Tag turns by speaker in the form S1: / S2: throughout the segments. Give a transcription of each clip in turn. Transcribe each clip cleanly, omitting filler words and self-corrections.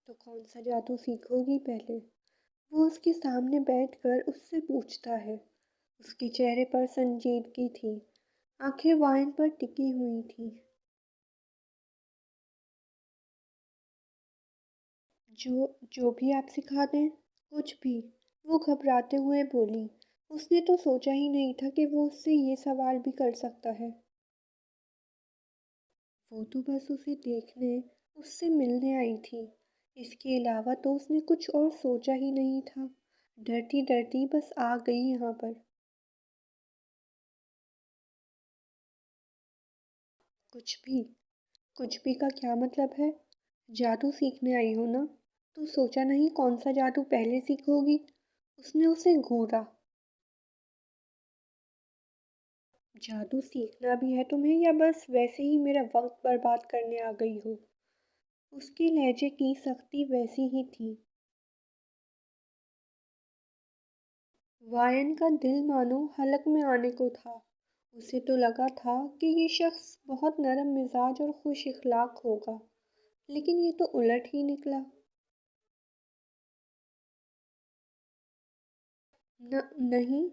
S1: تو کون سا جادو سیکھو گی پہلے؟ وہ اس کے سامنے بیٹھ کر اس سے پوچھتا ہے۔ اس کے چہرے پر سنجیدگی تھی، آنکھیں وائن پر ٹکی ہوئی تھیں۔ جو بھی آپ سکھا دیں، کچھ بھی، وہ گھبراتے ہوئے بولی۔ اس نے تو سوچا ہی نہیں تھا کہ وہ اس سے یہ سوال بھی کر سکتا ہے۔ وہ تو بس اسے دیکھنے، اس سے ملنے آئی تھی۔ اس کے علاوہ تو اس نے کچھ اور سوچا ہی نہیں تھا۔ ڈرتی ڈرتی بس آ گئی یہاں پر۔ کچھ بھی؟ کچھ بھی کا کیا مطلب ہے؟ جادو سیکھنے آئی ہو نا؟ تو سوچا نہیں کون سا جادو پہلے سیکھو گی؟ اس نے اسے گھورا۔ جادو سیکھنا بھی ہے تمہیں یا بس ویسے ہی میرا وقت برباد کرنے آ گئی ہو؟ اس کے لہجے کی سختی ویسی ہی تھی۔ وائن کا دل مانو حلق میں آنے کو تھا۔ اسے تو لگا تھا کہ یہ شخص بہت نرم مزاج اور خوش اخلاق ہوگا، لیکن یہ تو الٹ ہی نکلا۔ نہیں،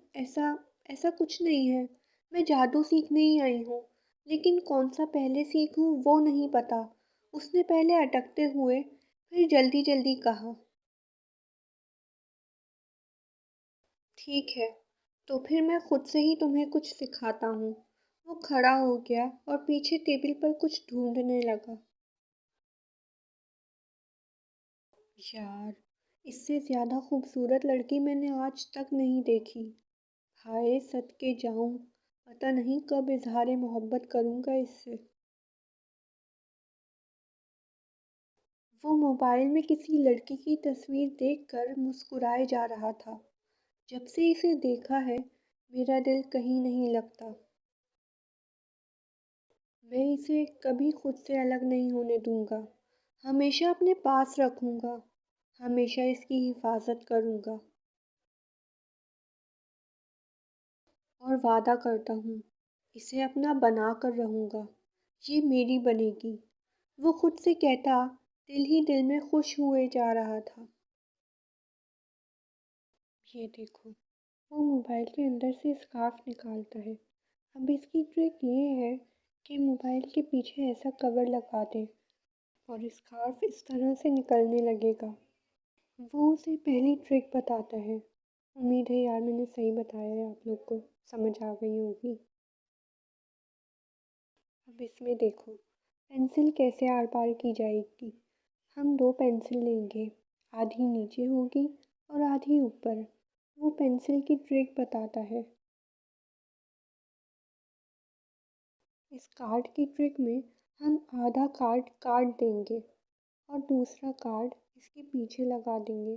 S1: ایسا کچھ نہیں ہے۔ میں جادو سیکھنے ہی آئی ہوں، لیکن کون سا پہلے سیکھوں وہ نہیں پتا۔ اس نے پہلے اٹکتے ہوئے، پھر جلدی جلدی کہا۔ ٹھیک ہے، تو پھر میں خود سے ہی تمہیں کچھ سکھاتا ہوں۔ وہ کھڑا ہو گیا اور پیچھے ٹیبل پر کچھ ڈھونڈنے لگا۔ یار، اس سے زیادہ خوبصورت لڑکی میں نے آج تک نہیں دیکھی۔ ہائے صدقے جاؤں، پتہ نہیں کب اظہار محبت کروں گا اس سے۔ وہ موبائل میں کسی لڑکی کی تصویر دیکھ کر مسکرائے جا رہا تھا۔ جب سے اسے دیکھا ہے، میرا دل کہیں نہیں لگتا۔ میں اسے کبھی خود سے الگ نہیں ہونے دوں گا، ہمیشہ اپنے پاس رکھوں گا، ہمیشہ اس کی حفاظت کروں گا، اور وعدہ کرتا ہوں اسے اپنا بنا کر رہوں گا، یہ میری بنے گی۔ وہ خود سے کہتا دل ہی دل میں خوش ہوئے جا رہا تھا۔ یہ دیکھو، وہ موبائل کے اندر سے اسکارف نکالتا ہے۔ اب اس کی ٹرک یہ ہے کہ موبائل کے پیچھے ایسا کور لگا دیں اور اسکارف اس طرح سے نکلنے لگے گا۔ وہ اسے پہلی ٹرک بتاتا ہے۔ امید ہے یار میں نے صحیح بتایا ہے، آپ لوگ کو سمجھ آ گئی ہوگی۔ اب اس میں دیکھو، پینسل کیسے آر پار کی جائے گی۔ ہم دو پینسل لیں گے، آدھی نیچے ہوگی اور آدھی اوپر۔ وہ پینسل کی ٹرک بتاتا ہے۔ اس کارڈ کی ٹرک میں ہم آدھا کارڈ کاٹ دیں گے اور دوسرا کارڈ اس کے پیچھے لگا دیں گے،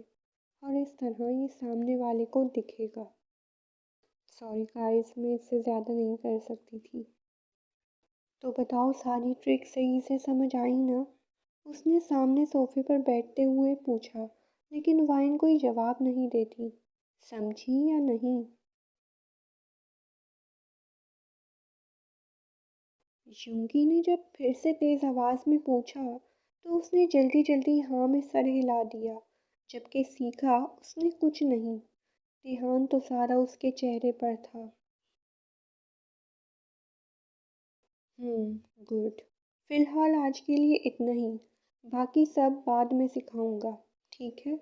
S1: اور اس طرح یہ سامنے والے کو دکھے گا۔ سوری گائز، میں اس سے زیادہ نہیں کر سکتی تھی۔ تو بتاؤ ساری ٹرک صحیح سے سمجھ آئی نا؟ اس نے سامنے صوفے پر بیٹھتے ہوئے پوچھا، لیکن وائن کوئی جواب نہیں دیتی۔ سمجھی یا نہیں؟ یونگی نے جب پھر سے تیز آواز میں پوچھا تو اس نے جلدی جلدی ہاں میں سر ہلا دیا، جبکہ سیکھا اس نے کچھ نہیں۔ دھیان تو سارا اس کے چہرے پر تھا۔ گڈ۔ فی الحال آج کے لیے اتنا ہی، باقی سب بعد میں سکھاؤں گا، ٹھیک ہے؟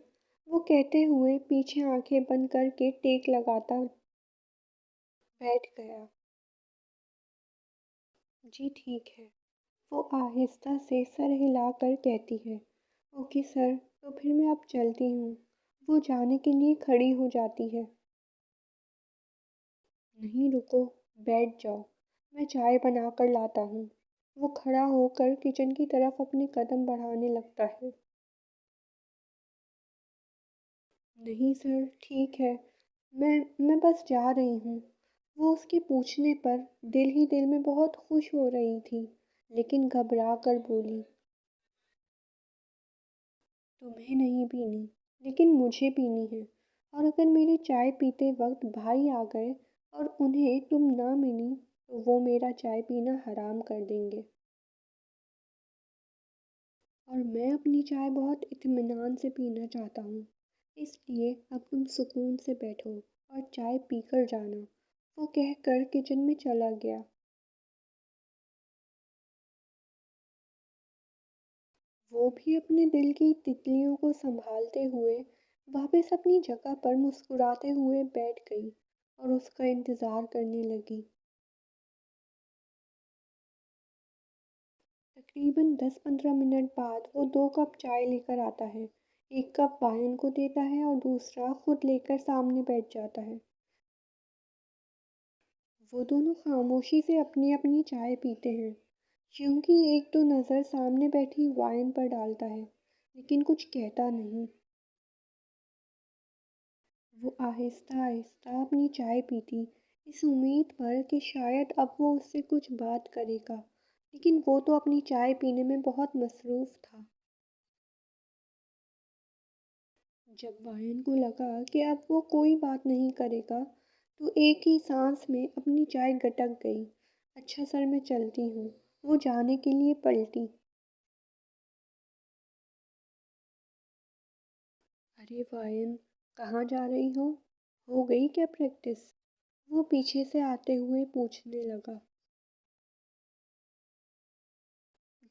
S1: وہ کہتے ہوئے پیچھے آنکھیں بند کر کے ٹیک لگاتا بیٹھ گیا۔ جی ٹھیک ہے، وہ آہستہ سے سر ہلا کر کہتی ہے۔ اوکے سر، تو پھر میں اب چلتی ہوں۔ وہ جانے کے لیے کھڑی ہو جاتی ہے۔ نہیں رکو، بیٹھ جاؤ، میں چائے بنا کر لاتا ہوں۔ وہ کھڑا ہو کر کچن کی طرف اپنے قدم بڑھانے لگتا ہے۔ نہیں سر، ٹھیک ہے، میں بس جا رہی ہوں۔ وہ اس کے پوچھنے پر دل ہی دل میں بہت خوش ہو رہی تھی، لیکن گھبرا کر بولی، تمہیں نہیں پینی، لیکن مجھے پینی ہے، اور اگر میری چائے پیتے وقت بھائی آ گئے اور انہیں تم نہ ملی تو وہ میرا چائے پینا حرام کر دیں گے۔ اور میں اپنی چائے بہت اطمینان سے پینا چاہتا ہوں، اس لیے اب تم سکون سے بیٹھو اور چائے پی کر جانا، وہ کہہ کر کچن میں چلا گیا۔ وہ بھی اپنے دل کی تتلیوں کو سنبھالتے ہوئے واپس اپنی جگہ پر مسکراتے ہوئے بیٹھ گئی اور اس کا انتظار کرنے لگی۔ تقریباً 10-15 منٹ بعد وہ 2 کپ چائے لے کر آتا ہے، ایک کپ وائن کو دیتا ہے اور دوسرا خود لے کر سامنے بیٹھ جاتا ہے۔ وہ دونوں خاموشی سے اپنی اپنی چائے پیتے ہیں، کیونکہ ایک تو نظر سامنے بیٹھی وائن پر ڈالتا ہے لیکن کچھ کہتا نہیں۔ وہ آہستہ آہستہ اپنی چائے پیتی، اس امید پر کہ شاید اب وہ اس سے کچھ بات کرے گا، لیکن وہ تو اپنی چائے پینے میں بہت مصروف تھا۔ جب وائن کو لگا کہ اب وہ کوئی بات نہیں کرے گا تو ایک ہی سانس میں اپنی چائے گٹک گئی۔ اچھا سر میں چلتی ہوں، وہ جانے کے لیے پلٹی۔ ارے وائن، کہاں جا رہی ہو گئی کیا پریکٹس؟ وہ پیچھے سے آتے ہوئے پوچھنے لگا۔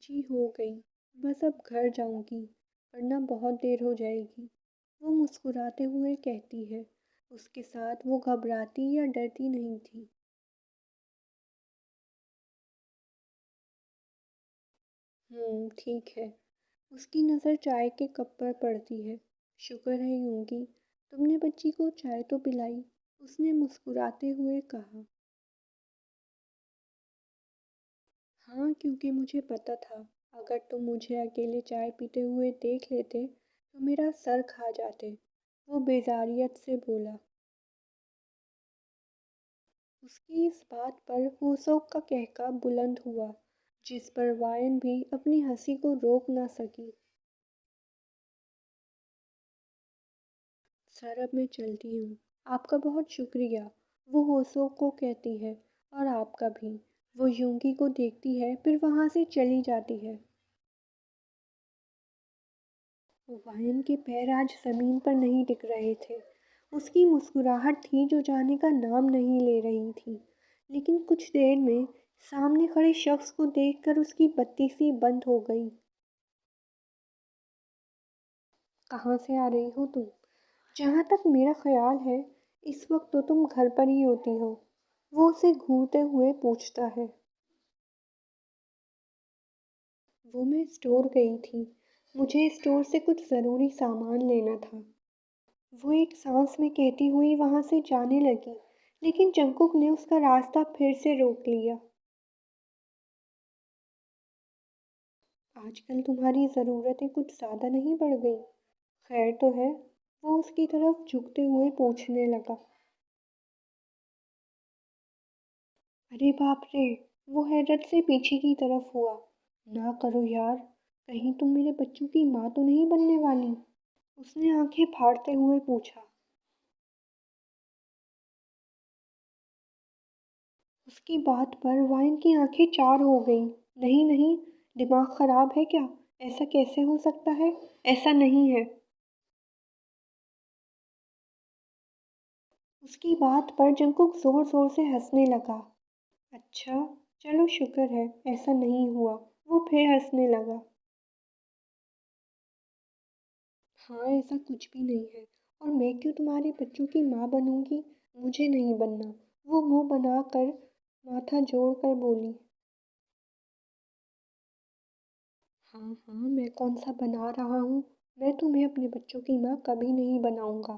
S1: جی ہو گئی، بس اب گھر جاؤں گی ورنہ بہت دیر ہو جائے گی، وہ مسکراتے ہوئے کہتی ہے۔ اس کے ساتھ وہ گھبراتی یا ڈرتی نہیں تھی۔ ٹھیک ہے۔ اس کی نظر چائے کے کپ پر پڑتی ہے۔ شکر ہے یونگی، تم نے بچی کو چائے تو پلائی، اس نے مسکراتے ہوئے کہا۔ ہاں، کیونکہ مجھے پتہ تھا اگر تم مجھے اکیلے چائے پیتے ہوئے دیکھ لیتے تو میرا سر کھا جاتے، وہ بیزاریت سے بولا۔ اس کی اس بات پر ہوسو کا کہکا بلند ہوا، جس پر وائن بھی اپنی ہنسی کو روک نہ سکی۔ سر اب میں چلتی ہوں، آپ کا بہت شکریہ، وہ ہوسو کو کہتی ہے، اور آپ کا بھی۔ وہ یونگی کو دیکھتی ہے پھر وہاں سے چلی جاتی ہے۔ وائن کے پیر آج زمین پر نہیں ٹک رہے تھے، اس کی مسکراہٹ تھی جو جانے کا نام نہیں لے رہی تھی، لیکن کچھ دیر میں سامنے کھڑے شخص کو دیکھ کر اس کی بتی سی بند ہو گئی۔ کہاں سے آ رہی ہو تم؟ جہاں تک میرا خیال ہے اس وقت تو تم گھر پر ہی ہوتی ہو، وہ اسے گھورتے ہوئے پوچھتا ہے۔ وہ میں اسٹور گئی تھی، مجھے اسٹور سے کچھ ضروری سامان لینا تھا، وہ ایک سانس میں کہتی ہوئی وہاں سے جانے لگی، لیکن جنگکوک نے اس کا راستہ پھر سے روک لیا۔ آج کل تمہاری ضرورتیں کچھ زیادہ نہیں بڑھ گئی؟ خیر تو ہے؟ وہ اس کی طرف جھکتے ہوئے پوچھنے لگا۔ ارے باپ رے! وہ حیرت سے پیچھے کی طرف ہوا۔ نہ کرو یار، کہیں تم میرے بچوں کی ماں تو نہیں بننے والی؟ اس نے آنکھیں پھاڑتے ہوئے پوچھا۔ اس کی بات پر وائن کی آنکھیں چار ہو گئیں۔ نہیں نہیں، دماغ خراب ہے کیا؟ ایسا کیسے ہو سکتا ہے؟ ایسا نہیں ہے۔ اس کی بات پر جنگکوک زور زور سے ہنسنے لگا۔ اچھا، چلو شکر ہے ایسا نہیں ہوا، وہ پھر ہنسنے لگا۔ ہاں، ایسا کچھ بھی نہیں ہے، اور میں کیوں تمہارے بچوں کی ماں بنوں گی؟ مجھے نہیں بننا، وہ منہ بنا کر ماتھا جوڑ کر بولی۔ ہاں ہاں، میں کون سا بنا رہا ہوں؟ میں تمہیں اپنے بچوں کی ماں کبھی نہیں بناؤں گا۔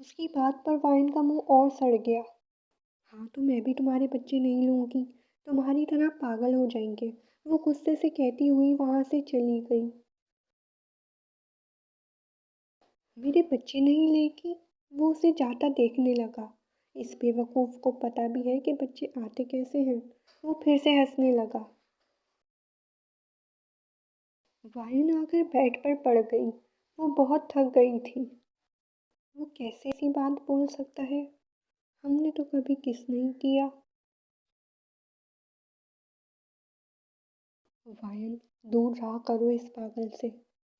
S1: اس کی بات پر وائن کا منہ اور سڑ گیا۔ ہاں تو میں بھی تمہارے بچے نہیں لوں گی، تمہاری طرح پاگل ہو جائیں گے، وہ غصے سے کہتی ہوئی وہاں سے چلی گئی۔ میرے بچے نہیں لے گی؟ وہ اسے جاتا دیکھنے لگا۔ اس بے وقوف کو پتہ بھی ہے کہ بچے آتے کیسے ہیں۔ وہ پھر سے ہنسنے لگا۔ وائن آ کر بیڈ پر پڑ گئی، وہ بہت تھک گئی تھی۔ وہ کیسے ایسی بات بول سکتا ہے؟ ہم نے تو کبھی کس نہیں کیا۔ وائن، دور رہا کرو اس پاگل سے،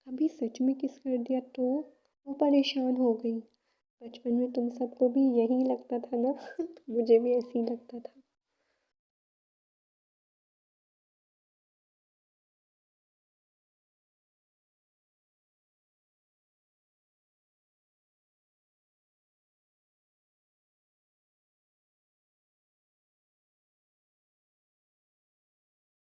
S1: کبھی سچ میں کس کر دیا تو وہ پریشان ہو گئی۔ بچپن میں تم سب کو بھی یہی لگتا تھا نا؟ مجھے بھی ایسے ہی لگتا تھا۔